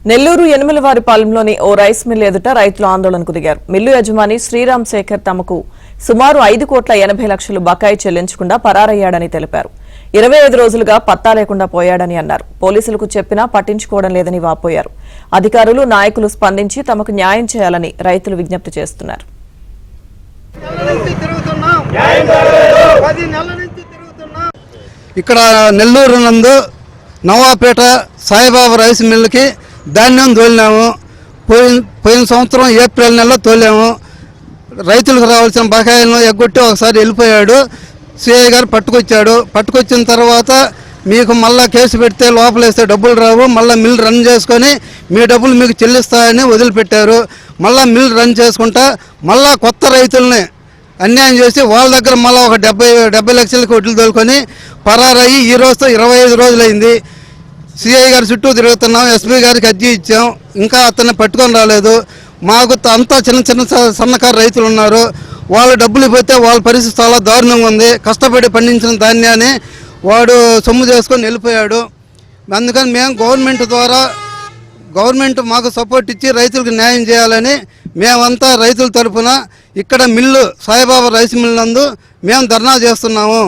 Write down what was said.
నెల్లూరు యనమలవారిపాలెంలోని ఓ rice mill ఎదుట రైతులు ఆందోళనకు దిగారు. మిల్లు యజమాని శ్రీరామ్ శేఖర్ తమకు సుమారు 5,80,00,000 బకాయి చెల్లించకుండా పరారయ్యాడని తెలిపారు. 25 రోజులుగా పత్తా లేకుండా పోయాడని అన్నారు. పోలీసులకు చెప్పినా పట్టించుకోవడం లేదని వాపోయారు. అధికారులు, నాయకులు స్పందించి తమకు న్యాయం చేయాలని రైతులు విజ్ఞప్తి చేస్తున్నారు. ఇక్కడ నెల్లూరు నందు నవాపేట సాయిబాబా రైస్ మిల్లుకి ధాన్యం తోలినాము. పోయిన సంవత్సరం ఏప్రిల్ నెలలో తోలాము. రైతులకు రావాల్సిన బకాయిలను ఎగ్గొట్టి ఒకసారి వెళ్ళిపోయాడు. సిఐ గారు పట్టుకొచ్చిన తర్వాత మీకు మళ్ళీ కేసు పెడితే లోపలేస్తే డబ్బులు రావు, మళ్ళీ మిల్ రన్ చేసుకొని మీ డబ్బులు మీకు చెల్లిస్తాయని వదిలిపెట్టారు. మళ్ళీ మిల్ రన్ చేసుకుంటా మళ్ళీ కొత్త రైతుల్ని అన్యాయం చేసి వాళ్ళ దగ్గర మళ్ళీ ఒక 70 లక్షలకి వడ్లు తోలుకొని పరారయ్యి ఈ రోజుతో 25 రోజులైంది. సిఐ గారి చుట్టూ తిరుగుతున్నాం, ఎస్పీ గారికి అర్జీ ఇచ్చాం, ఇంకా అతన్ని పట్టుకొని రాలేదు. మాకు అంతా చిన్న సన్నకారు రైతులు ఉన్నారు. వాళ్ళు డబ్బులు ఇవ్వతే వాళ్ళ పరిస్థితి చాలా దారుణంగా ఉంది. కష్టపడి పండించిన ధాన్యాన్ని వాడు సొమ్ము చేసుకొని వెళ్ళిపోయాడు. అందుకని మేము గవర్నమెంట్ మాకు సపోర్ట్ ఇచ్చి రైతులకు న్యాయం చేయాలని మేమంతా రైతుల తరఫున ఇక్కడ మిల్లు సాయిబాబా రైస్ మిల్ నందు మేము ధర్నా చేస్తున్నాము.